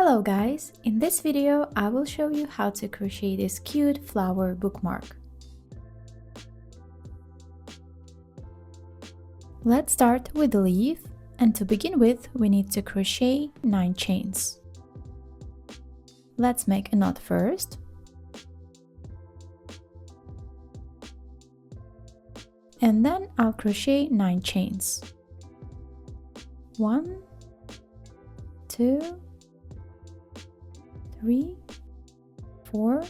Hello guys! In this video I will show you how to crochet this cute flower bookmark. Let's start with the leaf, and to begin with we need to crochet 9 chains. Let's make a knot first. And then I'll crochet 9 chains. 1, 2, 3, 4,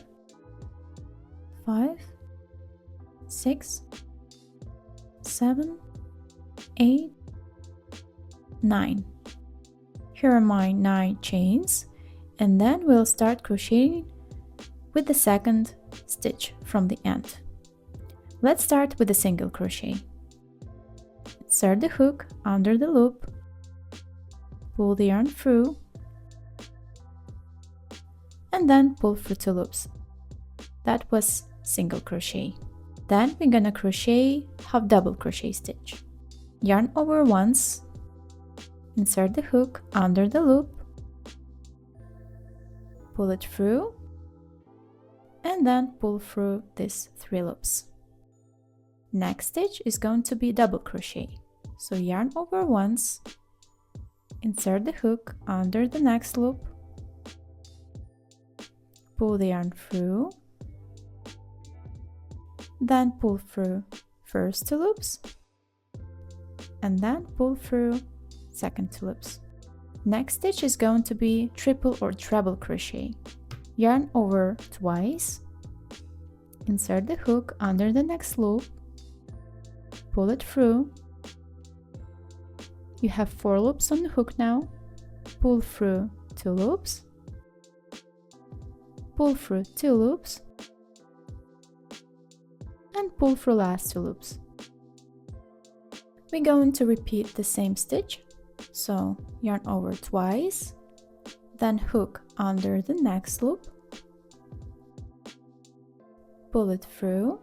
5, 6, 7, 8, 9. Here are my 9 chains, and then we'll start crocheting with the second stitch from the end. Let's start with a single crochet. Insert the hook under the loop, pull the yarn through, and then pull through 2 loops. That was single crochet. Then we're gonna crochet half double crochet stitch. Yarn over once, insert the hook under the loop, pull it through, and then pull through these 3 loops. Next stitch is going to be double crochet. So yarn over once, insert the hook under the next loop, pull the yarn through, then pull through first 2 loops, and then pull through second 2 loops. Next stitch is going to be triple or treble crochet. Yarn over twice, insert the hook under the next loop, pull it through. You have 4 loops on the hook now. Pull through 2 loops, pull through 2 loops, and pull through last 2 loops. We're going to repeat the same stitch, so yarn over twice, then hook under the next loop, pull it through,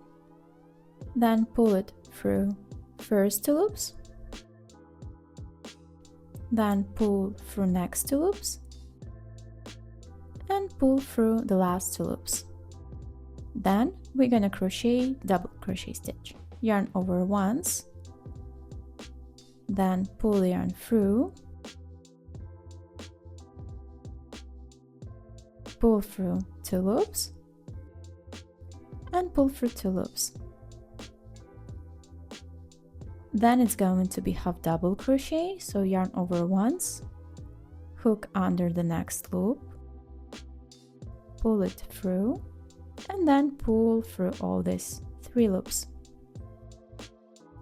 then pull it through first 2 loops, then pull through next 2 loops, and pull through the last 2 loops. Then we're gonna crochet double crochet stitch. Yarn over once, then pull the yarn through, pull through 2 loops, and pull through 2 loops. Then it's going to be half double crochet, so yarn over once, hook under the next loop, pull it through, and then pull through all these 3 loops.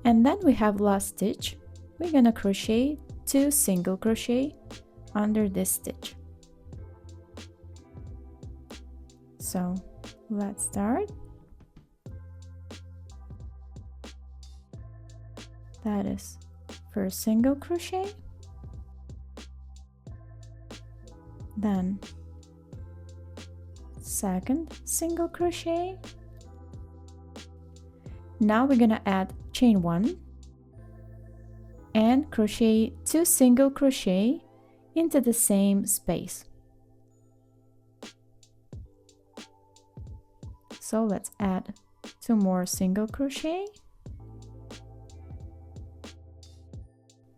And then we have last stitch. We're gonna crochet 2 single crochet under this stitch. So let's start. That is first single crochet, then second single crochet. Now we're gonna add chain 1 and crochet 2 single crochet into the same space. So let's add 2 more single crochet,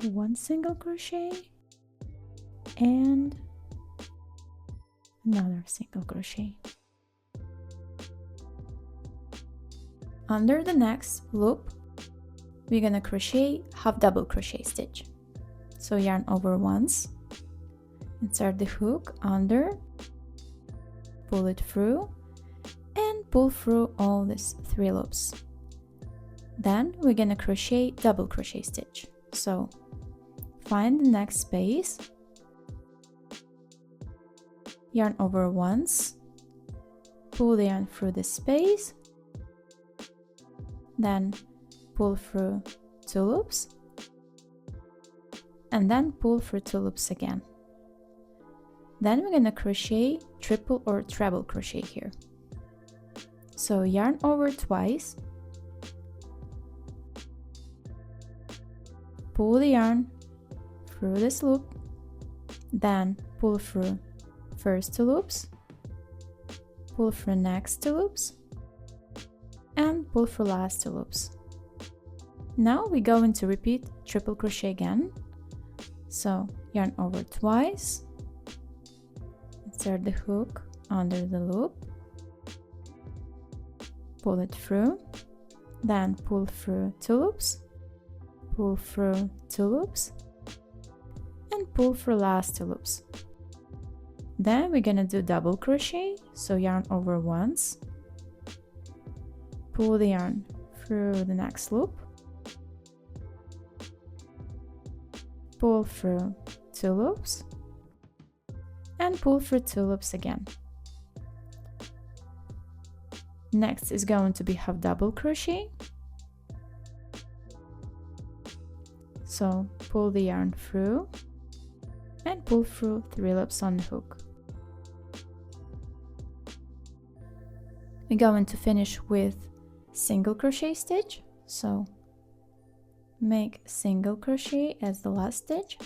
1 single crochet, and another single crochet. Under the next loop, we're gonna crochet half double crochet stitch. So yarn over once, insert the hook under, pull it through, and pull through all these 3 loops. Then we're gonna crochet double crochet stitch. So find the next space, yarn over once, pull the yarn through the space, then pull through 2 loops, and then pull through 2 loops again. Then we're gonna crochet triple or treble crochet here. So yarn over twice, pull the yarn through this loop, then pull through first 2 loops, pull through next 2 loops, and pull through last 2 loops. Now we're going to repeat triple crochet again. So yarn over twice, insert the hook under the loop, pull it through, then pull through 2 loops, pull through 2 loops, and pull through last 2 loops. Then we're gonna do double crochet, so yarn over once, pull the yarn through the next loop, pull through 2 loops, and pull through 2 loops again. Next is going to be half double crochet. So pull the yarn through and pull through 3 loops on the hook. We're going to finish with single crochet stitch, so make single crochet as the last stitch.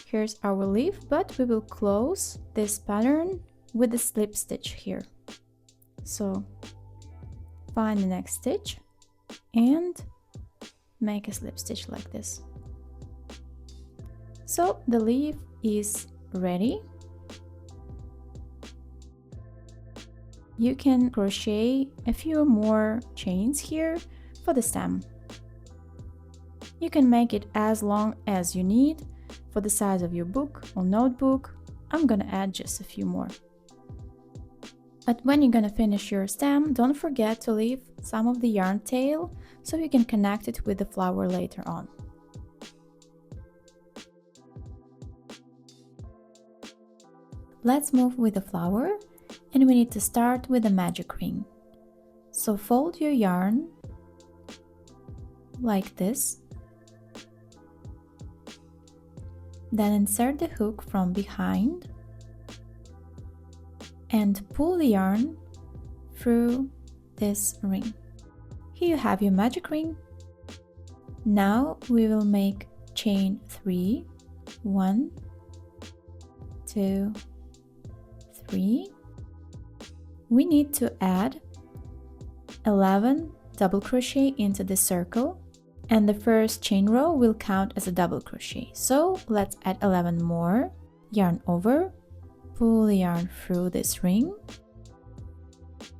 Here's our leaf, but we will close this pattern with the slip stitch here. So find the next stitch and make a slip stitch like this. So the leaf is ready. You can crochet a few more chains here for the stem. You can make it as long as you need for the size of your book or notebook. I'm gonna add just a few more. But when you're gonna finish your stem, don't forget to leave some of the yarn tail so you can connect it with the flower later on. Let's move with the flower, and we need to start with a magic ring. So fold your yarn like this, then insert the hook from behind and pull the yarn through this ring. Here you have your magic ring. Now we will make chain 3, 1, 2, 3. We need to add 11 double crochet into the circle, and the first chain row will count as a double crochet. So let's add 11 more. Yarn over, pull the yarn through this ring,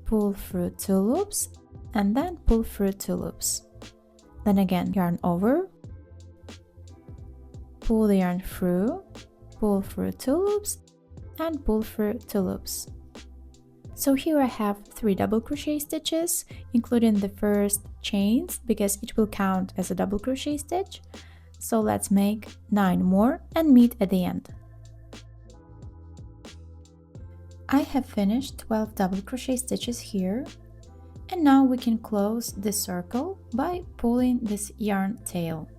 pull through 2 loops, and then pull through 2 loops. Then again, yarn over, pull the yarn through, pull through 2 loops, and pull through 2 loops. So here I have 3 double crochet stitches, including the first chains, because it will count as a double crochet stitch. So let's make 9 more and meet at the end. I have finished 12 double crochet stitches here, and now we can close the circle by pulling this yarn tail.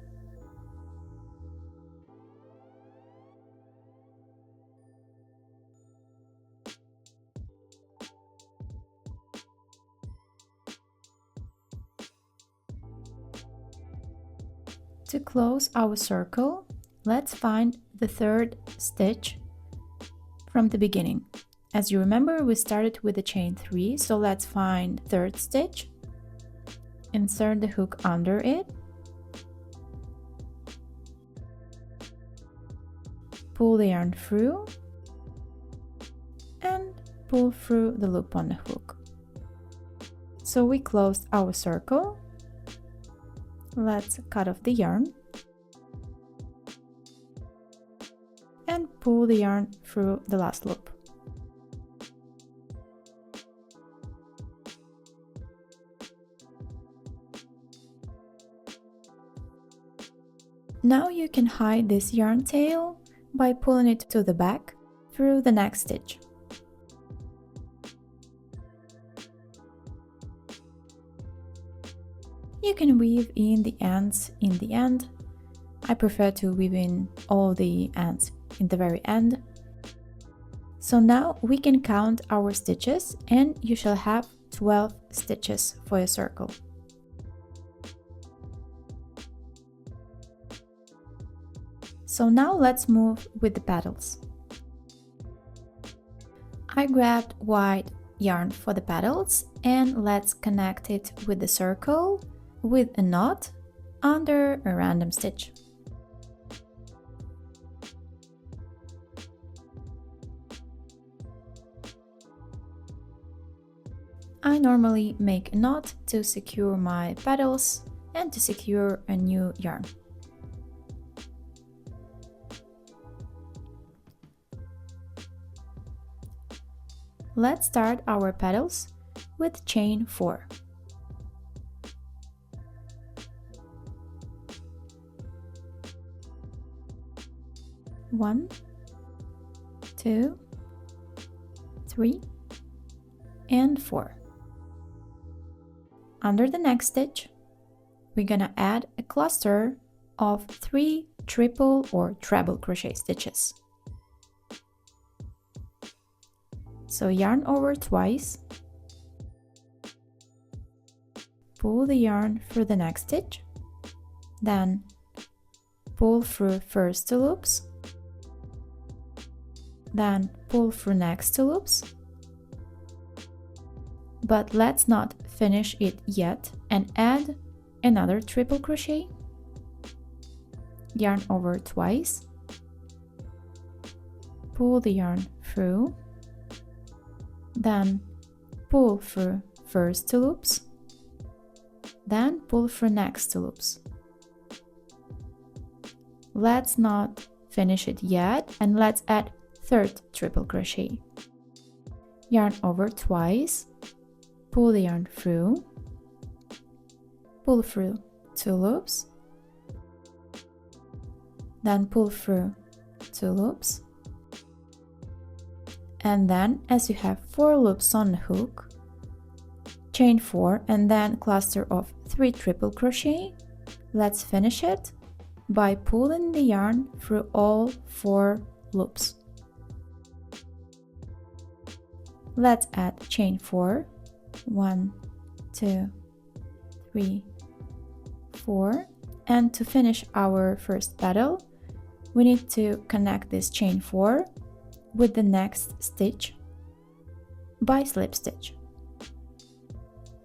To close our circle, let's find the 3rd stitch from the beginning. As you remember, we started with the chain 3, so let's find 3rd stitch, insert the hook under it, pull the yarn through, and pull through the loop on the hook. So we closed our circle. Let's cut off the yarn and pull the yarn through the last loop. Now you can hide this yarn tail by pulling it to the back through the next stitch. You can weave in the ends in the end. I prefer to weave in all the ends in the very end. So now we can count our stitches, and you shall have 12 stitches for your circle. So now let's move with the petals. I grabbed white yarn for the petals and let's connect it with the circle with a knot under a random stitch. I normally make a knot to secure my petals and to secure a new yarn. Let's start our petals with chain 4. One, 2, 3, and 4. Under the next stitch, we're gonna add a cluster of 3 triple or treble crochet stitches. So yarn over twice, pull the yarn through the next stitch, then pull through first 2 loops, then pull through next 2 loops. But let's not finish it yet and add another triple crochet. Yarn over twice, pull the yarn through, then pull through first 2 loops, then pull through next 2 loops. Let's not finish it yet and let's add third triple crochet. Yarn over twice, pull the yarn through, pull through 2 loops, then pull through 2 loops, and then as you have 4 loops on the hook, chain 4 and then cluster of 3 triple crochet. Let's finish it by pulling the yarn through all 4 loops. Let's add chain 4, 1, 2, 3, 4, and to finish our first petal, we need to connect this chain 4 with the next stitch by slip stitch.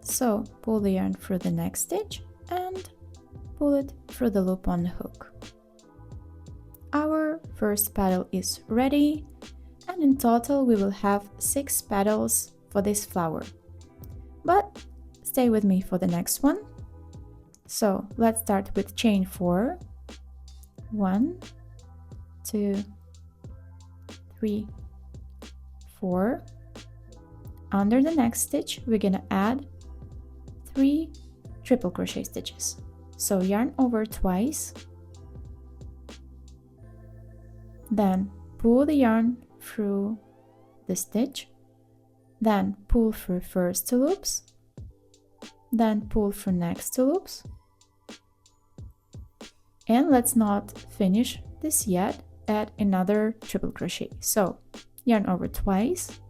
So pull the yarn through the next stitch and pull it through the loop on the hook. Our first petal is ready, and in total we will have 6 petals for this flower. But stay with me for the next one. So let's start with chain 4, 1, 2, 3, 4. Under the next stitch, we're gonna add 3 triple crochet stitches. So yarn over twice, then pull the yarn through the stitch, then pull through first 2 loops, then pull through next 2 loops. And let's not finish this yet, add another triple crochet. So yarn over twice,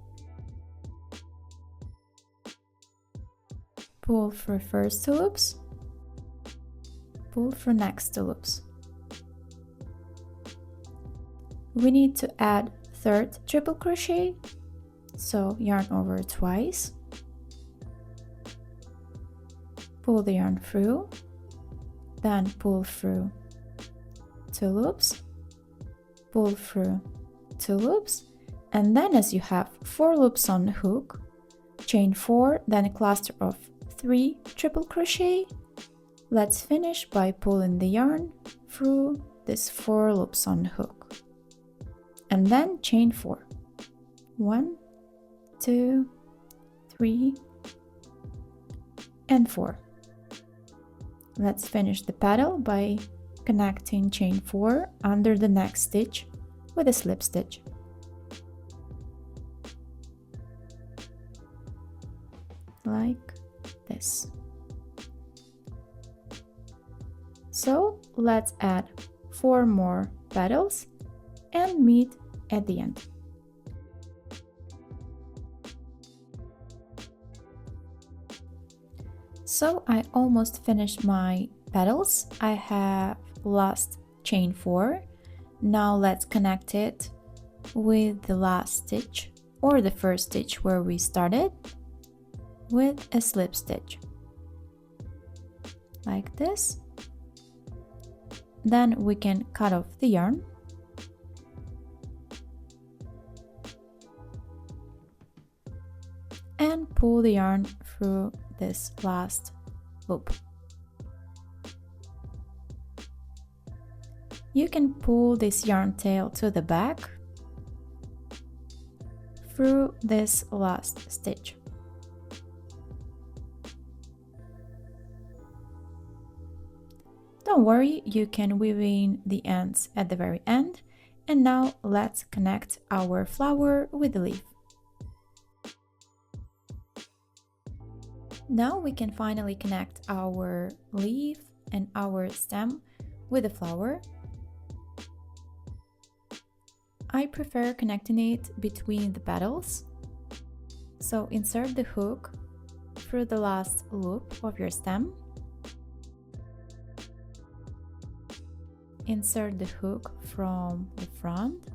pull through first 2 loops, pull through next 2 loops. We need to add third triple crochet, so yarn over twice, pull the yarn through, then pull through 2 loops, pull through 2 loops, and then as you have 4 loops on the hook, chain 4, then a cluster of 3 triple crochet. Let's finish by pulling the yarn through these 4 loops on the hook, and then chain 4, 1, 2, 3, and 4. Let's finish the petal by connecting chain 4 under the next stitch with a slip stitch. Like this. So let's add 4 more petals and meet at the end. So I almost finished my petals. I have lost chain 4, Now let's connect it with the last stitch or the first stitch where we started with a slip stitch like this. Then we can cut off the yarn and pull the yarn through this last loop. You can pull this yarn tail to the back through this last stitch. Don't worry, you can weave in the ends at the very end. And now let's connect our flower with the leaf. Now we can finally connect our leaf and our stem with the flower. I prefer connecting it between the petals. So insert the hook through the last loop of your stem. Insert the hook from the front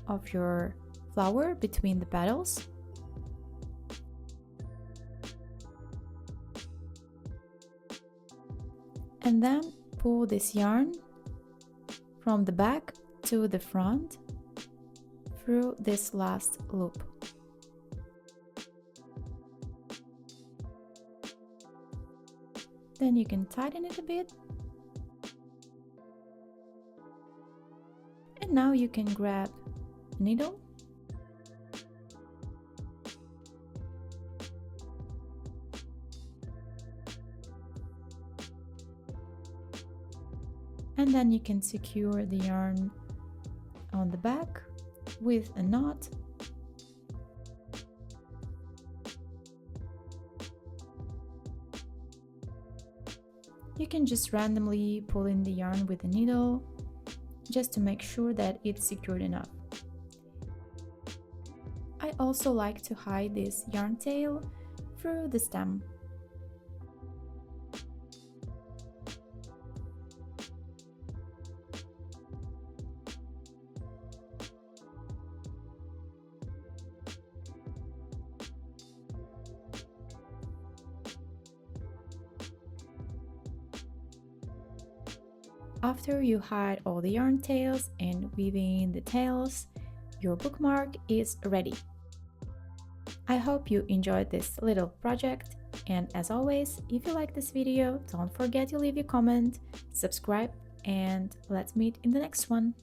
of your flower between the petals. And then pull this yarn from the back to the front through this last loop. Then you can tighten it a bit. And now you can grab a needle and then you can secure the yarn on the back with a knot. You can just randomly pull in the yarn with a needle just to make sure that it's secured enough. I also like to hide this yarn tail through the stem. After you hide all the yarn tails and weave in the tails, your bookmark is ready. I hope you enjoyed this little project, and as always, if you like this video, don't forget to leave a comment, subscribe, and let's meet in the next one.